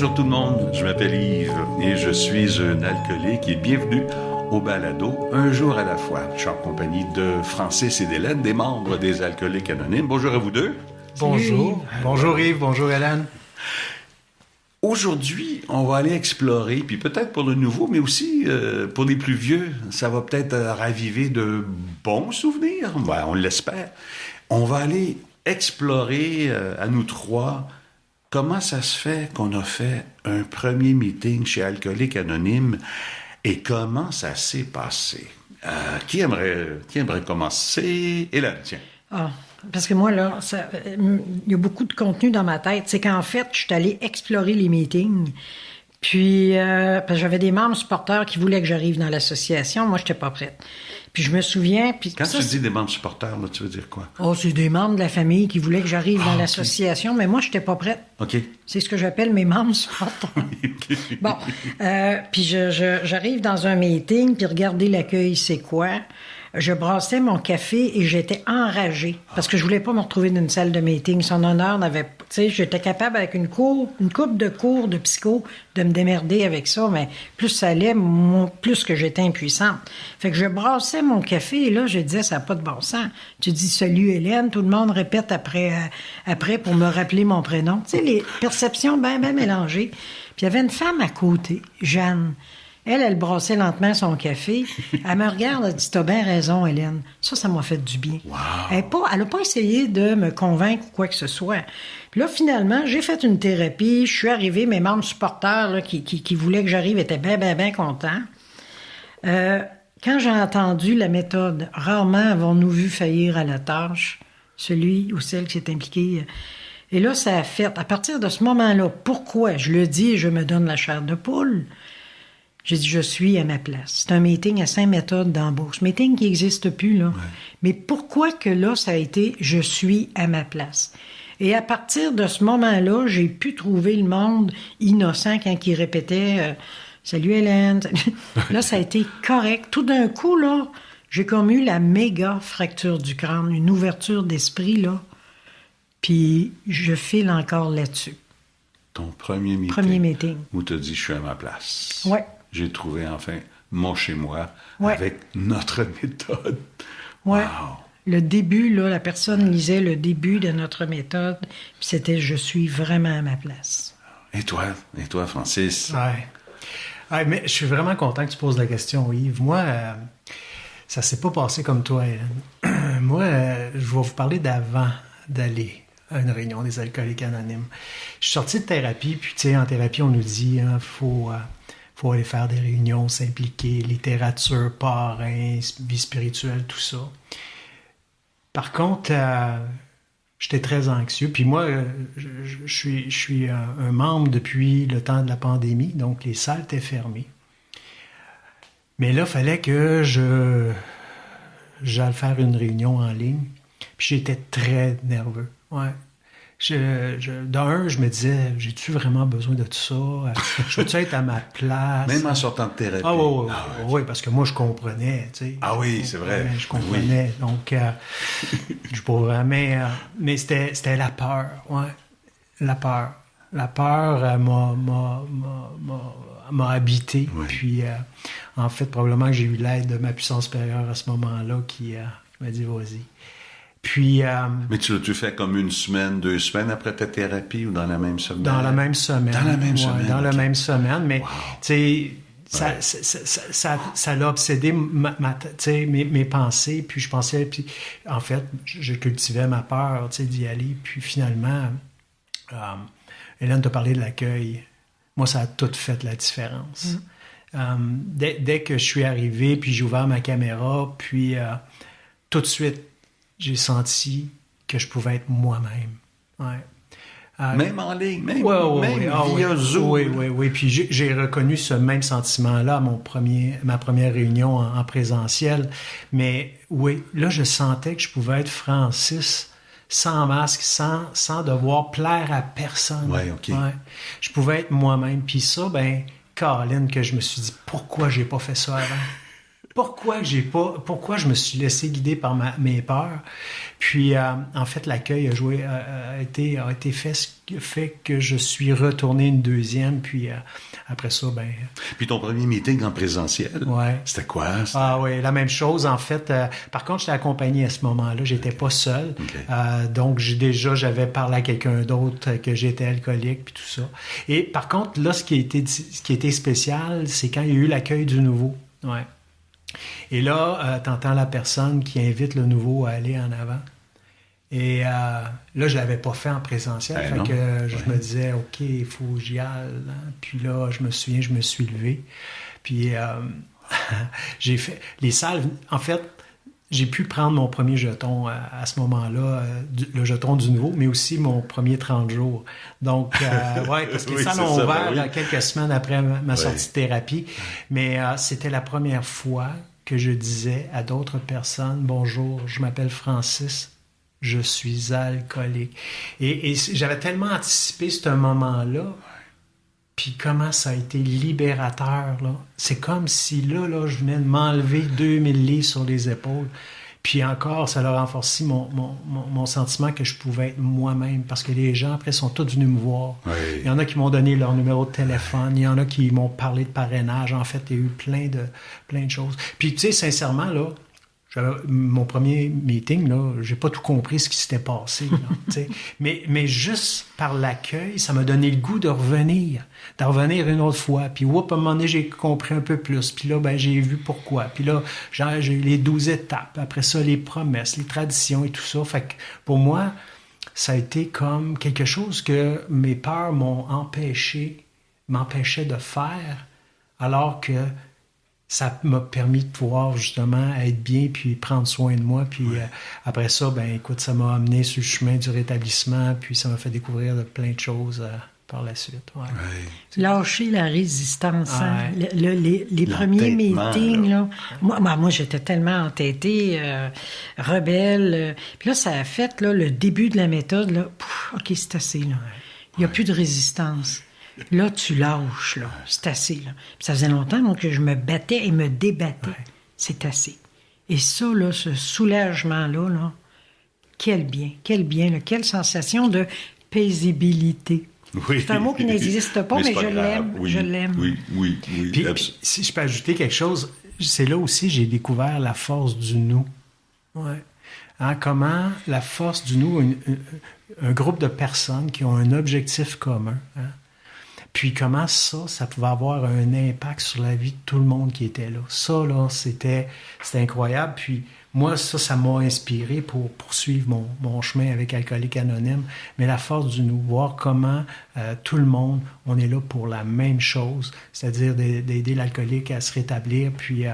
Bonjour tout le monde, je m'appelle Yves et je suis un alcoolique et bienvenue au balado Un jour à la fois. Je suis en compagnie de Francis et d'Hélène, des membres des Alcooliques Anonymes. Bonjour à vous deux. Bonjour. Bonjour Yves, bonjour Hélène. Aujourd'hui, on va aller explorer, puis peut-être pour le nouveau, mais aussi pour les plus vieux, ça va peut-être raviver de bons souvenirs, on l'espère. On va aller explorer à nous trois comment ça se fait qu'on a fait un premier meeting chez Alcooliques Anonymes et comment ça s'est passé. Qui aimerait commencer? Hélène, tiens. Ah, parce que moi, là, il y a beaucoup de contenu dans ma tête. C'est qu'en fait, je suis allée explorer les meetings. Puis, parce que j'avais des membres supporters qui voulaient que j'arrive dans l'association. Moi, je n'étais pas prête. Puis, je me souviens... Puis quand tu dis des membres supporters, là, tu veux dire quoi? Oh, c'est des membres de la famille qui voulaient que j'arrive dans l'association, mais moi, je n'étais pas prête. OK. C'est ce que j'appelle mes membres supporters. Okay. Bon, puis j'arrive dans un meeting, puis regardez l'accueil, c'est quoi? Je brassais mon café et j'étais enragée parce que je voulais pas me retrouver dans une salle de meeting. Son honneur n'avait... Tu sais, j'étais capable avec une coupe de cours de psycho de me démerder avec ça, mais plus ça allait, plus que j'étais impuissante. Fait que je brassais mon café et là, je disais, ça n'a pas de bon sens. Tu dis, salut Hélène, tout le monde répète après pour me rappeler mon prénom. Tu sais, les perceptions bien mélangées. Puis il y avait une femme à côté, Jeanne. Elle brassait lentement son café. Elle me regarde, elle dit, t'as bien raison, Hélène. Ça m'a fait du bien. Wow. Elle n'a pas essayé de me convaincre ou quoi que ce soit. Puis là, finalement, j'ai fait une thérapie. Je suis arrivée, mes membres supporters là, qui voulaient que j'arrive étaient bien contents. Quand j'ai entendu la méthode, rarement avons-nous vu faillir à la tâche celui ou celle qui s'est impliqué. Et là, ça a fait, à partir de ce moment-là, pourquoi? Je le dis et je me donne la chair de poule. J'ai dit, je suis à ma place. C'est un meeting à 5 méthodes d'embauche. Meeting qui n'existe plus, là. Ouais. Mais pourquoi que là, ça a été, je suis à ma place? Et à partir de ce moment-là, j'ai pu trouver le monde innocent quand il répétait salut Hélène. Là, ça a été correct. Tout d'un coup, là, j'ai comme eu la méga fracture du crâne, une ouverture d'esprit, là. Puis je file encore là-dessus. Ton premier meeting. Premier meeting. Où tu as dit, je suis à ma place. Oui. J'ai trouvé enfin mon chez-moi avec notre méthode. Oui. Wow. Le début, là, la personne lisait le début de notre méthode, puis c'était « Je suis vraiment à ma place ». Et toi, Francis? Oui, mais je suis vraiment content que tu poses la question, Yves. Moi, ça s'est pas passé comme toi, Hélène. Moi, je vais vous parler d'avant d'aller à une réunion des Alcooliques Anonymes. Je suis sorti de thérapie, puis tu sais, en thérapie, on nous dit, faut aller faire des réunions, s'impliquer, littérature, parrain, vie spirituelle, tout ça. Par contre, j'étais très anxieux. Puis moi, je suis un membre depuis le temps de la pandémie, donc les salles étaient fermées. Mais là, il fallait que j'aille faire une réunion en ligne. Puis j'étais très nerveux. Ouais. D'un, je me disais, j'ai-tu vraiment besoin de tout ça? Je veux-tu être à ma place? Même en sortant de thérapie. Oui, parce que moi, je comprenais, tu sais. Ah oui, c'est vrai. Je comprenais. Oui. Donc, je pourrais, mais c'était la peur, ouais. La peur. La peur m'a habité. Oui. Puis, en fait, probablement que j'ai eu l'aide de ma puissance supérieure à ce moment-là qui m'a dit, vas-y. Puis, mais tu l'as-tu fait comme 1 semaine, 2 semaines après ta thérapie ou dans la même semaine? Dans la même semaine. Dans la même semaine. Dans la même semaine, mais wow. Tu sais, ça l'a obsédé mes pensées, puis je pensais, puis en fait, je cultivais ma peur, tu sais, d'y aller, puis finalement, Hélène t'a parlé de l'accueil. Moi, ça a tout fait la différence. Dès que je suis arrivé, puis j'ai ouvert ma caméra, puis tout de suite, j'ai senti que je pouvais être moi-même. Ouais. Même en ligne, même via Zoom. Oui. Puis j'ai reconnu ce même sentiment-là à ma première réunion en présentiel. Mais oui, là, je sentais que je pouvais être Francis sans masque, sans devoir plaire à personne. Oui, OK. Ouais. Je pouvais être moi-même. Puis ça, Caroline, que je me suis dit, pourquoi j'ai pas fait ça avant? pourquoi je me suis laissé guider par mes peurs. Puis, en fait, l'accueil a été fait que je suis retourné une deuxième, puis après ça, ben... Puis ton premier meeting en présentiel, ouais. C'était quoi? Ah oui, la même chose, en fait. Par contre, j'étais accompagné à ce moment-là, j'étais pas seul. Okay. Donc, j'avais parlé à quelqu'un d'autre que j'étais alcoolique, puis tout ça. Et par contre, là, ce qui a été spécial, c'est quand il y a eu l'accueil du nouveau. Ouais. Et là, t'entends la personne qui invite le nouveau à aller en avant. Et là, je l'avais pas fait en présentiel. Fait que je me disais, OK, il faut que j'y aille. Puis là, je me souviens, je me suis levé. Puis j'ai fait... Les salles... En fait, j'ai pu prendre mon premier jeton à ce moment-là, le jeton du nouveau, mais aussi mon premier 30 jours. Donc, ouais, parce que les salles ont ouvert quelques semaines après ma sortie de thérapie. Mais c'était la première fois que je disais à d'autres personnes, « Bonjour, je m'appelle Francis, je suis alcoolique. » Et j'avais tellement anticipé ce moment-là, puis comment ça a été libérateur, là. C'est comme si là, je venais de m'enlever 2000 livres sur les épaules. Puis encore, ça a renforcé mon sentiment que je pouvais être moi-même, parce que les gens, après, sont tous venus me voir. Oui. Il y en a qui m'ont donné leur numéro de téléphone, il y en a qui m'ont parlé de parrainage. En fait, il y a eu plein de choses. Puis, tu sais, sincèrement, là, mon premier meeting, là, j'ai pas tout compris ce qui s'était passé. Là, mais juste par l'accueil, ça m'a donné le goût de revenir une autre fois. Puis, à un moment donné, j'ai compris un peu plus. Puis là, ben, j'ai vu pourquoi. Puis là, j'ai eu les 12 étapes. Après ça, les promesses, les traditions et tout ça. Fait que pour moi, ça a été comme quelque chose que mes peurs m'empêchaient de faire, alors que ça m'a permis de pouvoir justement être bien puis prendre soin de moi. Puis après ça, ben écoute, ça m'a amené sur le chemin du rétablissement, puis ça m'a fait découvrir plein de choses par la suite. Ouais. Ouais. Lâcher la résistance. Hein? Les premiers meetings, là, moi j'étais tellement entêtée, rebelle. Puis là, ça a fait là, le début de la méthode. Là, OK, c'est assez. Là. Il n'y a plus de résistance. Là, tu lâches, là. C'est assez, là. Puis ça faisait longtemps donc, que je me battais et me débattais. Ouais. C'est assez. Et ça, là, ce soulagement-là, là, quel bien, là, quelle sensation de paisibilité. Oui. C'est un mot qui n'existe pas, mais je l'aime. Oui. Je l'aime. Oui. Puis, si je peux ajouter quelque chose, c'est là aussi j'ai découvert la force du nous. Ouais. Hein, comment la force du nous, un groupe de personnes qui ont un objectif commun, hein, puis comment ça pouvait avoir un impact sur la vie de tout le monde qui était là. Ça, là, c'était incroyable. Puis moi, ça m'a inspiré pour poursuivre mon chemin avec Alcooliques Anonymes. Mais la force du nous, voir comment tout le monde, on est là pour la même chose, c'est-à-dire d'aider l'alcoolique à se rétablir, puis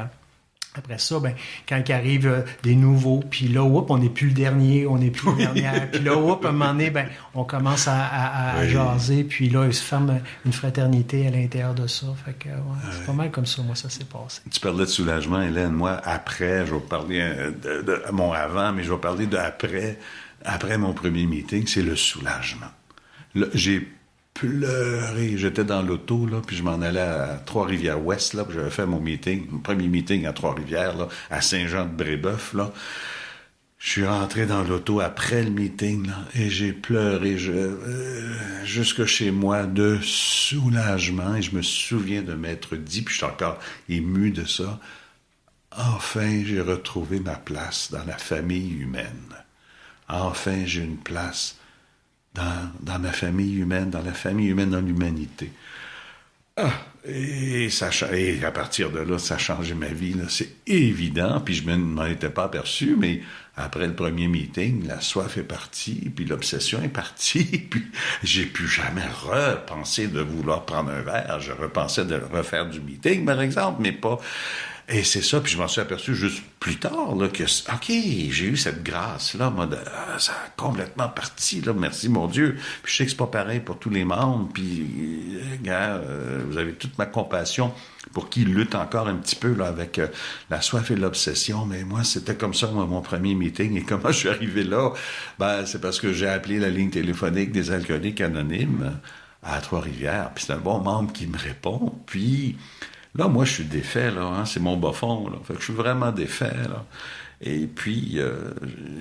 après ça, ben, quand il arrive des nouveaux, puis là, on n'est plus le dernier, on n'est plus la dernière. Puis là, à un moment donné, ben, on commence à jaser, puis là, il se forme une fraternité à l'intérieur de ça. Fait que, c'est pas mal comme ça, moi, ça s'est passé. Tu parlais de soulagement, Hélène. Moi, après, je vais parler de mon avant, mais je vais parler d'après. Après mon premier meeting, c'est le soulagement. Là, j'ai pleuré. J'étais dans l'auto, là, puis je m'en allais à Trois-Rivières-Ouest, là, puis j'avais fait mon premier meeting à Trois-Rivières, là, à Saint-Jean-de-Brébeuf, là. Je suis rentré dans l'auto après le meeting, là, et j'ai pleuré jusque chez moi de soulagement, et je me souviens de m'être dit, puis je suis encore ému de ça, enfin, j'ai retrouvé ma place dans la famille humaine. Enfin, j'ai une place dans ma famille humaine, dans la famille humaine, dans l'humanité. Et à partir de là, ça a changé ma vie. Là. C'est évident, puis je ne m'en étais pas aperçu, mais après le premier meeting, la soif est partie, puis l'obsession est partie, puis j'ai plus jamais repensé de vouloir prendre un verre. Je repensais de refaire du meeting, par exemple, mais pas... Et c'est ça, puis je m'en suis aperçu juste plus tard, là, que, OK, j'ai eu cette grâce-là, moi, ça a complètement parti, là, merci mon Dieu. Puis je sais que c'est pas pareil pour tous les membres, puis, gars, vous avez toute ma compassion pour qui lutte encore un petit peu, là, avec la soif et l'obsession, mais moi, c'était comme ça, moi, mon premier meeting, et comment je suis arrivé là? Ben, c'est parce que j'ai appelé la ligne téléphonique des Alcooliques Anonymes à Trois-Rivières, puis c'est un bon membre qui me répond, puis... Là, moi, je suis défait, là, hein, c'est mon bas fond, là. Fait que je suis vraiment défait, là. Et puis,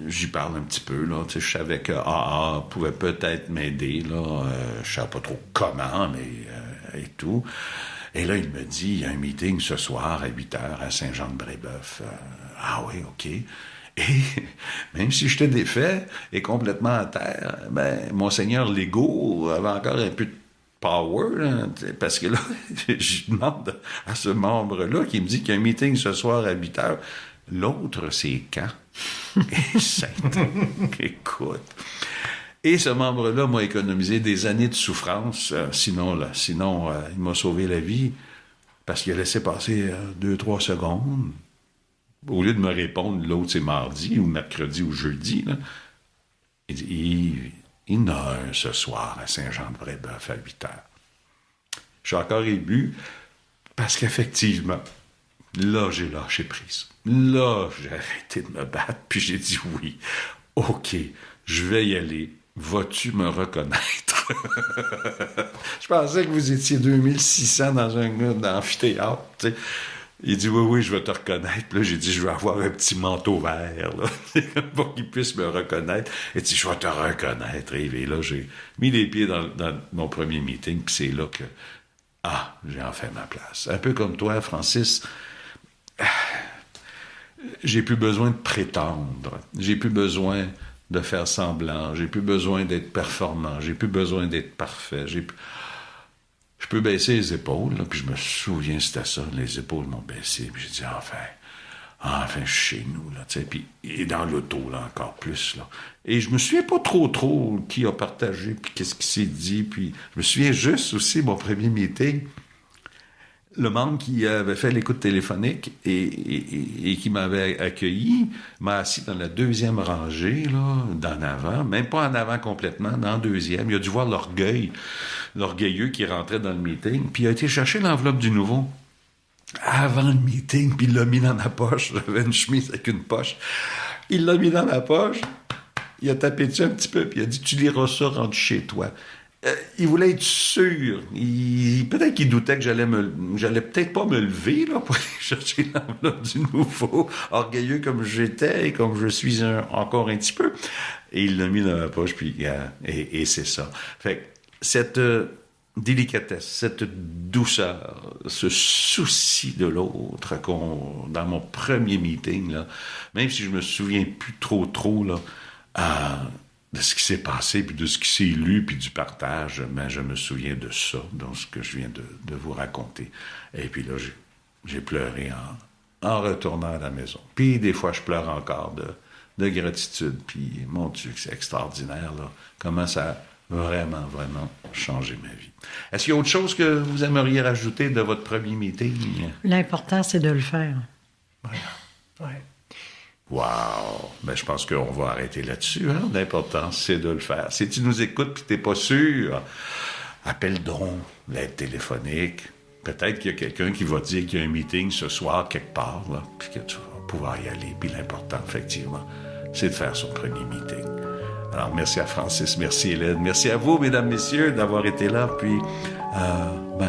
j'y parle un petit peu, là. Tu sais, je savais que AA pouvait peut-être m'aider, là. Je savais pas trop comment, mais et tout. Et là, il me dit, il y a un meeting ce soir à 8 heures à Saint-Jean-de-Brébeuf. Ah oui, OK. Et même si j'étais défait et complètement à terre, ben, Monseigneur Legault avait encore un peu de power, là, parce que là, je demande à ce membre-là qui me dit qu'il y a un meeting ce soir à 8 heures. L'autre, c'est quand? Et écoute. Et ce membre-là m'a économisé des années de souffrance. Sinon, il m'a sauvé la vie parce qu'il a laissé passer 2-3 secondes. Au lieu de me répondre, l'autre, c'est mardi ou mercredi ou jeudi. Là. Il dit, il y en a un ce soir à Saint-Jean-de-Brébeuf à 8 heures. Je suis encore ému parce qu'effectivement, là, j'ai lâché prise. Là, j'ai arrêté de me battre, puis j'ai dit oui. OK, je vais y aller. Vas-tu me reconnaître? Je pensais que vous étiez 2600 dans un amphithéâtre, tu sais. Il dit, oui, je vais te reconnaître. Puis là, j'ai dit, je vais avoir un petit manteau vert, là, pour qu'il puisse me reconnaître. Il dit, je vais te reconnaître, Yves. Et là, j'ai mis les pieds dans mon premier meeting, puis c'est là que, j'ai enfin ma place. Un peu comme toi, Francis, j'ai plus besoin de prétendre. J'ai plus besoin de faire semblant. J'ai plus besoin d'être performant. J'ai plus besoin d'être parfait. Je peux baisser les épaules, là, puis je me souviens, c'était ça, les épaules m'ont baissé, puis j'ai dit, enfin, chez nous, là, tu sais, puis, et dans l'auto, là, encore plus, là. Et je me souviens pas trop qui a partagé, puis qu'est-ce qui s'est dit, puis je me souviens juste aussi, mon premier meeting, le membre qui avait fait l'écoute téléphonique et qui m'avait accueilli m'a assis dans la deuxième rangée, là, d'en avant, même pas en avant complètement, dans la deuxième. Il a dû voir l'orgueilleux qui rentrait dans le meeting, puis il a été chercher l'enveloppe du nouveau avant le meeting, puis il l'a mis dans ma poche. J'avais une chemise avec une poche. Il l'a mis dans ma poche, il a tapé dessus un petit peu, puis il a dit « Tu liras ça, rentre chez toi ». Il voulait être sûr. Peut-être qu'il doutait que j'allais peut-être pas me lever là, pour aller chercher l'enveloppe du nouveau, orgueilleux comme j'étais et comme je suis encore un petit peu. Et il l'a mis dans ma poche, puis et c'est ça. Fait que cette délicatesse, cette douceur, ce souci de l'autre dans mon premier meeting, là, même si je me souviens plus trop là, de ce qui s'est passé, puis de ce qui s'est lu, puis du partage, mais je me souviens de ça, dans ce que je viens de vous raconter. Et puis là, j'ai pleuré en retournant à la maison. Puis des fois, je pleure encore de gratitude, puis mon Dieu, c'est extraordinaire, là, comment ça a vraiment changé ma vie. Est-ce qu'il y a autre chose que vous aimeriez rajouter de votre premier meeting? L'important, c'est de le faire. Ouais. Wow! Ben, je pense qu'on va arrêter là-dessus. Hein? L'important, c'est de le faire. Si tu nous écoutes et tu n'es pas sûr, appelle donc l'aide téléphonique. Peut-être qu'il y a quelqu'un qui va dire qu'il y a un meeting ce soir quelque part, là, puis que tu vas pouvoir y aller. Puis l'important, effectivement, c'est de faire son premier meeting. Alors, merci à Francis, merci Hélène, merci à vous, mesdames, messieurs, d'avoir été là. Puis,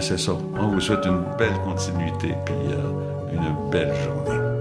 c'est ça. On vous souhaite une belle continuité, puis une belle journée.